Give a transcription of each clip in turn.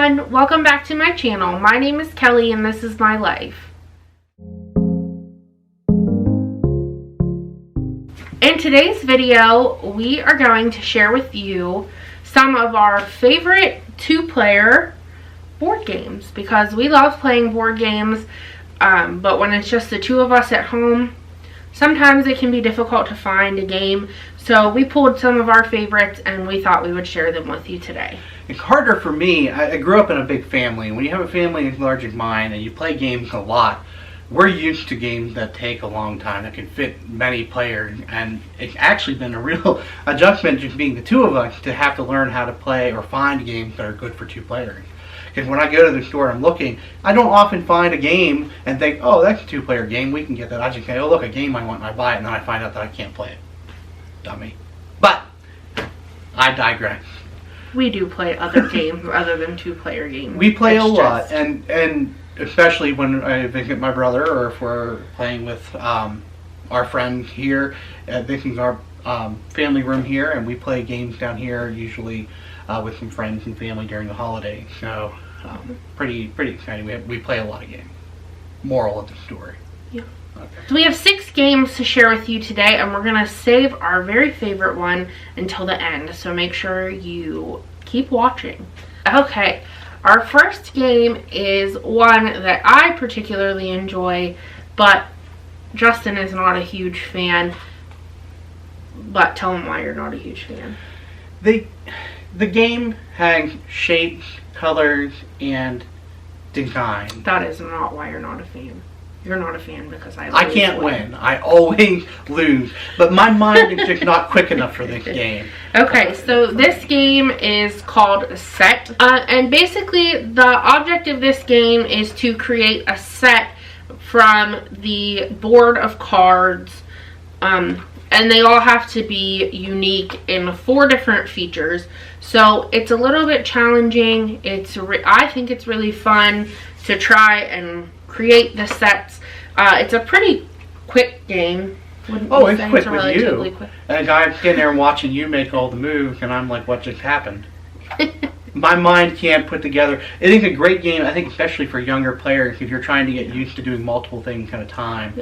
everyone, welcome back to my channel. My name is Kelly and this is my life. In today's video, we are going to share with you some of our favorite two-player board games because we love playing board games, but when it's just the two of us at home, sometimes it can be difficult to find a game. So we pulled some of our favorites and we thought we would share them with you today. It's harder for me. I grew up in a big family. When you have a family as large as mine and you play games a lot, we're used to games that take a long time, that can fit many players, and it's actually been a real adjustment just being the two of us to have to learn how to play or find games that are good for two players. Because when I go to the store and I'm looking, I don't often find a game and think, oh, that's a two-player game, we can get that. I just say, oh, look, a game I want, and I buy it, and then I find out that I can't play it. Dummy. But I digress. We do play other games other than two-player games. We play a lot, and especially when I visit my brother or if we're playing with our friends here. This is our family room here, and we play games down here usually with some friends and family during the holidays. So pretty exciting. We play a lot of games. Moral of the story. Yeah. Okay. So we have 6 games to share with you today, and we're going to save our very favorite one until the end, so make sure you keep watching. Okay, our first game is one that I particularly enjoy, but Justin is not a huge fan. But tell him why you're not a huge fan. The game has shapes, colors, and design. That is not why you're not a fan. You're not a fan because I can't win. I always lose. But my mind is just not quick enough for this game. Okay, so this game is called Set. And basically, the object of this game is to create a set from the board of cards. And they all have to be unique in 4 different features. So it's a little bit challenging. I think it's really fun to try and create the sets. It's a pretty quick game. Oh, it's quick with you. Quick. And I'm sitting there watching you make all the moves, and I'm like, what just happened? My mind can't put together. It is a great game, I think, especially for younger players. If you're trying to get used to doing multiple things at a time,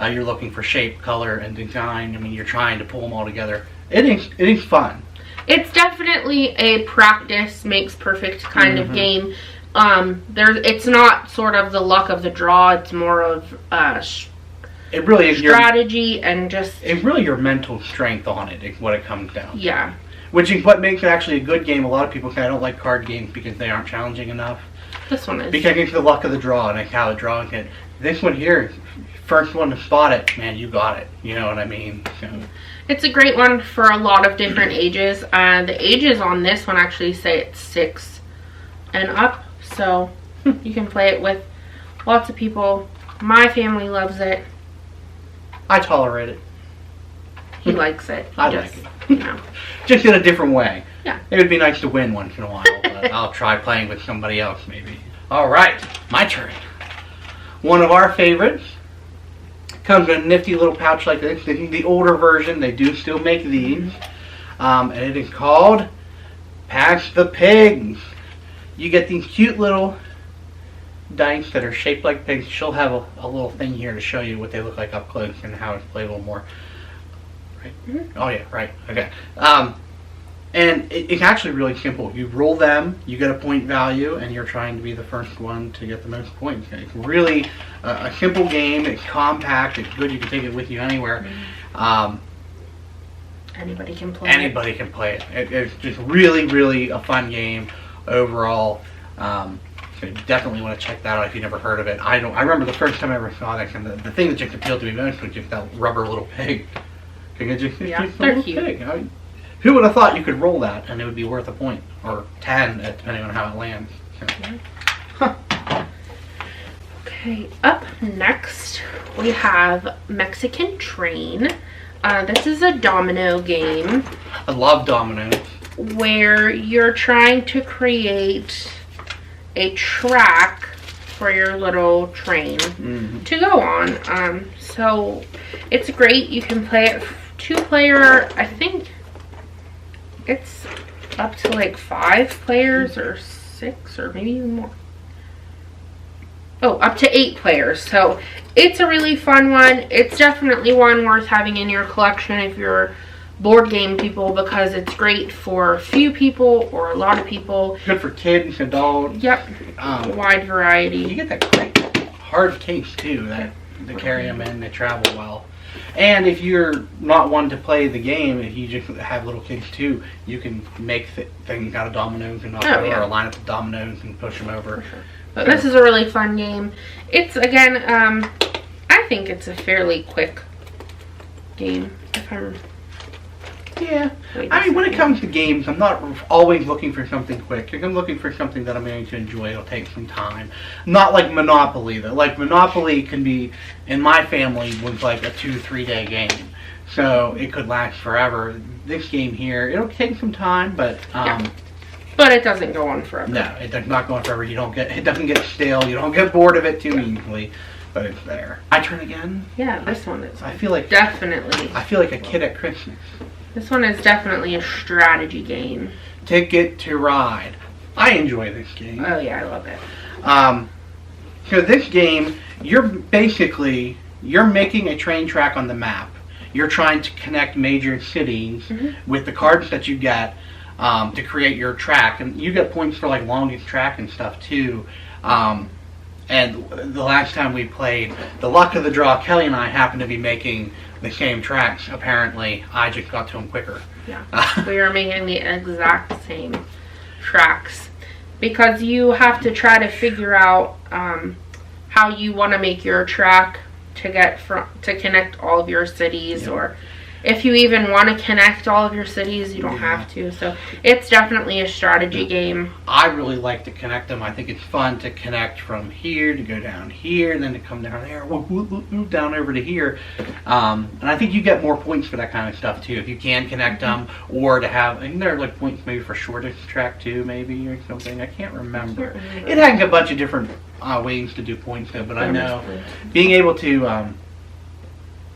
you're looking for shape, color, and design. I mean, you're trying to pull them all together. It is fun. It's definitely a practice makes perfect kind of game. It's not sort of the luck of the draw. It's more of it really is strategy and just it's really your mental strength on it. Is what it comes down to. Yeah. Which is what makes it actually a good game. A lot of people say I don't like card games because they aren't challenging enough. This one is. Because it's the luck of the draw and it's how the draw is. This one here, first one to spot it, man, you got it. You know what I mean? So. It's a great one for a lot of different ages. The ages on this one actually say it's 6 and up. So you can play it with lots of people. My family loves it. I tolerate it. He likes it. I like it. You know. Just in a different way. Yeah. It would be nice to win once in a while, but I'll try playing with somebody else maybe. Alright, my turn. One of our favorites comes in a nifty little pouch like this. This is the older version. They do still make these. And it is called Pass the Pigs. You get these cute little dice that are shaped like pigs. She'll have a little thing here to show you what they look like up close and how it's played a little more. Right? Oh yeah, right. Okay. And it's actually really simple. You roll them, you get a point value, and you're trying to be the first one to get the most points. It's really a simple game. It's compact. It's good. You can take it with you anywhere. Anybody can play Anybody can play it. It's just really a fun game overall. So you definitely want to check that out if you've never heard of it. I remember the first time I ever saw that, and the thing that just appealed to me most was just that rubber little pig. They're cute. Pig. Who would have thought you could roll that and it would be worth a point or 10, depending on how it lands. So. Okay, up next we have Mexican Train. This is a domino game. I love dominoes. Where you're trying to create a track for your little train to go on. So it's great. You can play it 2-player. I think it's up to like 5 players or 6 or maybe even more. Oh, up to 8 players. So it's a really fun one. It's definitely one worth having in your collection if you're board game people, because it's great for few people or a lot of people. Good for kids, adults. Yep. Wide variety. You get that great hard case too that to carry them in. They travel well. And if you're not one to play the game, if you just have little kids too, you can make things out of dominoes and or line up the dominoes and push them over. Sure. But this is a really fun game. It's, again, I think it's a fairly quick game. Yeah. I mean, when it comes to games, I'm not always looking for something quick. If I'm looking for something that I'm going to enjoy, it'll take some time. Not like Monopoly, though. Like, Monopoly can be, in my family, was like a 2-3 day game. So it could last forever. This game here, it'll take some time, but... But it doesn't go on forever. No, it does not go on forever. It doesn't get stale. You don't get bored of it too easily. But it's there. My turn again? Yeah, this one is. I feel like definitely. I feel like a kid at Christmas. This one is definitely a strategy game. Ticket to Ride. I enjoy this game. Oh yeah, I love it. So this game, you're making a train track on the map. You're trying to connect major cities with the cards that you get. To create your track, and you get points for like longest track and stuff too. And the last time we played, the luck of the draw, Kelly and I happened to be making the same tracks. Apparently, I just got to them quicker. Yeah, we were making the exact same tracks because you have to try to figure out how you want to make your track to connect all of your cities, or if you even want to connect all of your cities, you don't have to. So it's definitely a strategy game. I really like to connect them. I think it's fun to connect from here to go down here, and then to come down there, move down over to here. And I think you get more points for that kind of stuff too, if you can connect them, or to have, and there are like points maybe for shortest track too, maybe, or something. I can't remember. It has a bunch of different ways to do points though, but I know being able to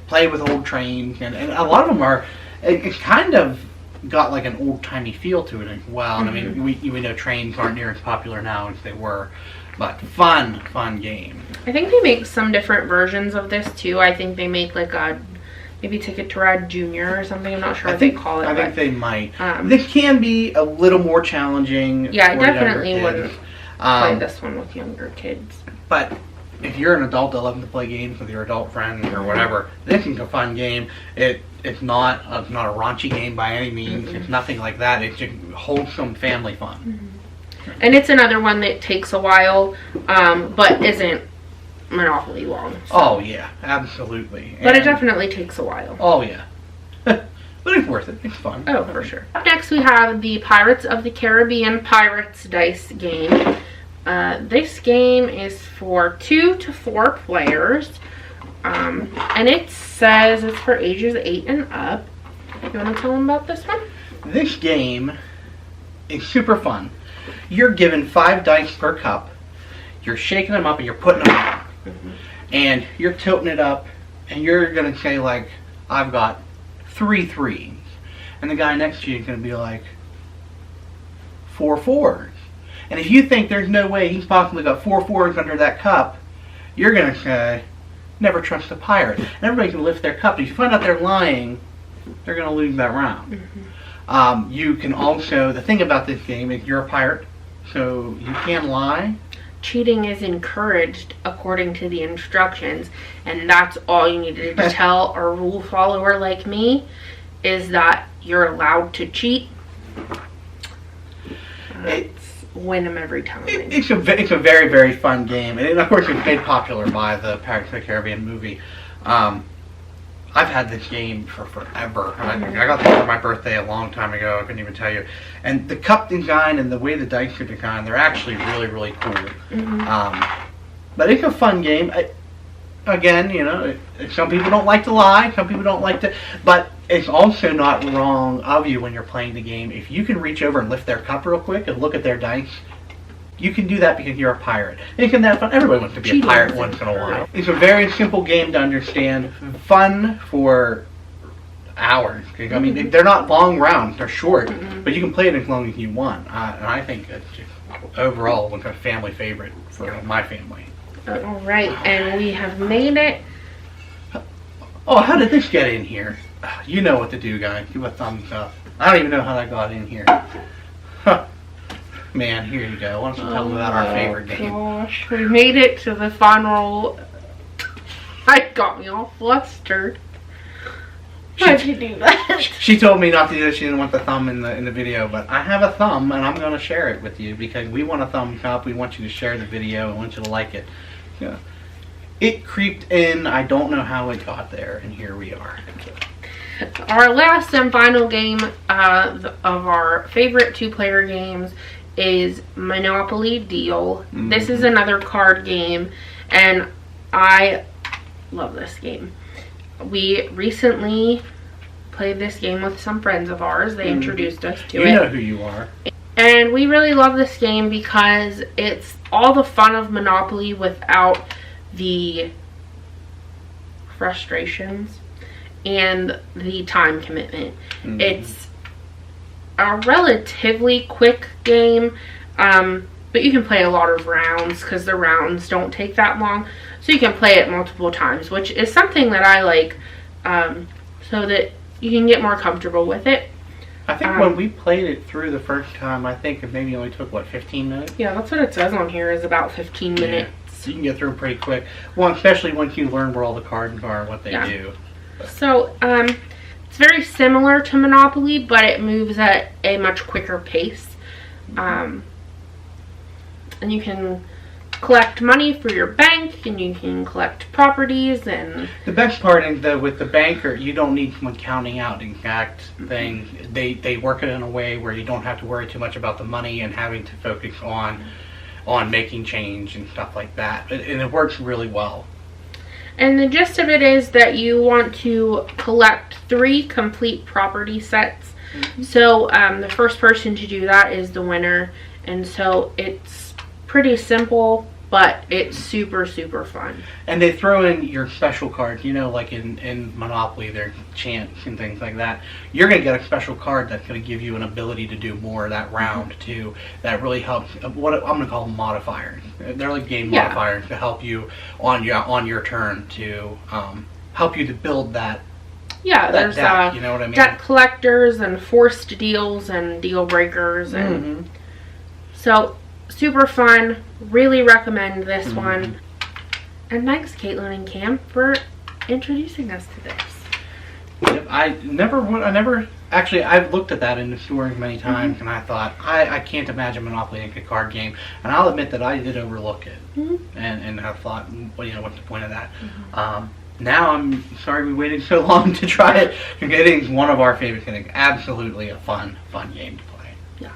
play with old trains, and a lot of them are, it's kind of got like an old-timey feel to it as well. And I mean, we know trains aren't near as popular now as they were, but fun game. I think they make some different versions of this too. I think they make like a maybe Ticket to Ride Junior or something. I'm not sure what they call it. I think they might. This can be a little more challenging. Yeah, I definitely wouldn't play this one with younger kids. But if you're an adult that loves to play games with your adult friends or whatever, this is a fun game. It's not a raunchy game by any means. It's nothing like that. It's just wholesome family fun. And it's another one that takes a while, but isn't Monopoly long. So. Oh yeah, absolutely. But it definitely takes a while. Oh yeah. But it's worth it. It's fun. Oh, for sure. Up next we have the Pirates of the Caribbean Pirates dice game. This game is for 2 to 4 players, and it says it's for ages 8 and up. You want to tell them about this one? This game is super fun. You're given 5 dice per cup. You're shaking them up and you're putting them down. And you're tilting it up, and you're going to say like, I've got 3 threes. And the guy next to you is going to be like, 4 fours. And if you think there's no way he's possibly got 4 fours under that cup, you're going to say, never trust a pirate. And everybody can lift their cup. If you find out they're lying, they're going to lose that round. You can also, the thing about this game is you're a pirate, so you can lie. Cheating is encouraged according to the instructions, and that's all you need to tell a rule follower like me, is that you're allowed to cheat. Win them every time. It's a very, very fun game, and of course it's made popular by the Pirates of the Caribbean movie. I've had this game for forever. I got this for my birthday a long time ago. I couldn't even tell you. And the cup design and the way the dice are designed, they're actually really, really cool. But it's a fun game. Again, you know, some people don't like to lie. Some people don't like to... But it's also not wrong of you when you're playing the game. If you can reach over and lift their cup real quick and look at their dice, you can do that because you're a pirate. Isn't that fun? Everybody wants to be a pirate once in a while. It's a very simple game to understand. Fun for hours. I mean, they're not long rounds. They're short. But you can play it as long as you want. And I think it's just overall like a family favorite for my family. All right, and we have made it. Oh, how did this get in here? You know what to do, guys. Give a thumbs up. I don't even know how that got in here. Huh. Man, here you go. Why don't you tell them about our favorite game? Gosh, we made it to the final. It got me all flustered. Why'd you do that? She told me not to do it. She didn't want the thumb in the video, but I have a thumb, and I'm going to share it with you because we want a thumbs up. We want you to share the video. I want you to like it. Yeah. It creeped in. I don't know how it got there, and here we are. Our last and final game of our favorite two-player games is Monopoly Deal. This is another card game, and I love this game. We recently played this game with some friends of ours. They introduced us to it. You know who you are. And we really love this game because it's all the fun of Monopoly without the frustrations and the time commitment. It's a relatively quick game, but you can play a lot of rounds because the rounds don't take that long. So you can play it multiple times, which is something that I like, so that you can get more comfortable with it. I think when we played it through the first time, I think it maybe only took, what, 15 minutes? Yeah, that's what it says on here, is about 15 minutes. So you can get through it pretty quick. Well, especially once you learn where all the cards are and what they do. So, it's very similar to Monopoly, but it moves at a much quicker pace. And you can collect money for your bank, and you can collect properties. And the best part is that with the banker, you don't need someone counting out the exact thing. They work it in a way where you don't have to worry too much about the money and having to focus on making change and stuff like that. And it works really well. And the gist of it is that you want to collect 3 complete property sets. So the first person to do that is the winner. And so it's pretty simple, but it's super, super fun. And they throw in your special cards, you know, like in Monopoly, their chants and things like that. You're going to get a special card that's going to give you an ability to do more that round, too. That really helps, what I'm going to call them modifiers. They're like game modifiers to help you on your turn to help you to build that. Yeah, there's deck, you know what I mean? Deck collectors and forced deals and deal breakers. And so, super fun. Really recommend this one. And thanks, Caitlin and Cam, for introducing us to this. Yep, I've looked at that in the store many times, and I thought, I can't imagine Monopoly like a card game. And I'll admit that I did overlook it. And I thought, well, you know, what's the point of that? Now I'm sorry we waited so long to try it. It is one of our favorite things. Absolutely a fun game to play. Yeah.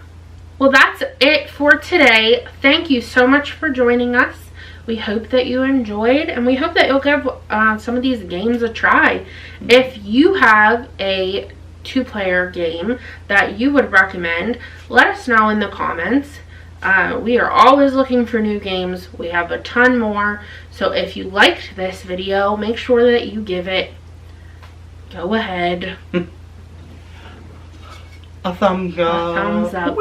Well, that's it for today. Thank you so much for joining us. We hope that you enjoyed, and we hope that you'll give some of these games a try. If you have a 2-player game that you would recommend, let us know in the comments. We are always looking for new games. We have a ton more. So if you liked this video, make sure that you give it, go ahead, a thumbs up,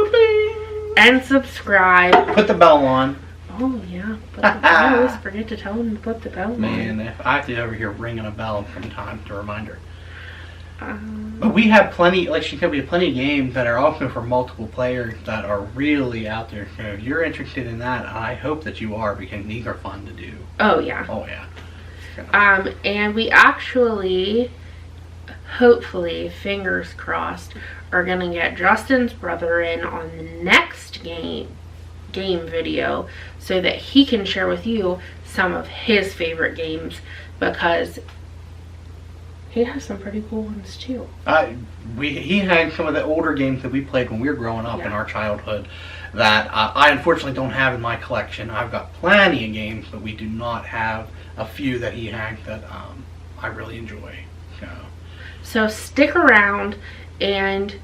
and subscribe. Put the bell on. Oh yeah, I always forget to tell them to put the bell on. Man, if I have to over here ringing a bell sometimes to remind her. But we have plenty, like she said, we have plenty of games that are also for multiple players that are really out there. So if you're interested in that, I hope that you are, because these are fun to do. Oh yeah. Oh yeah. And we actually, hopefully, fingers crossed, are gonna get Justin's brother in on the next game video so that he can share with you some of his favorite games, because he has some pretty cool ones too. He had some of the older games that we played when we were growing up in our childhood that I unfortunately don't have in my collection. I've got plenty of games, but we do not have a few that he had that I really enjoy. So stick around, and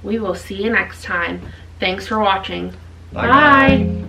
we will see you next time. Thanks for watching. Bye.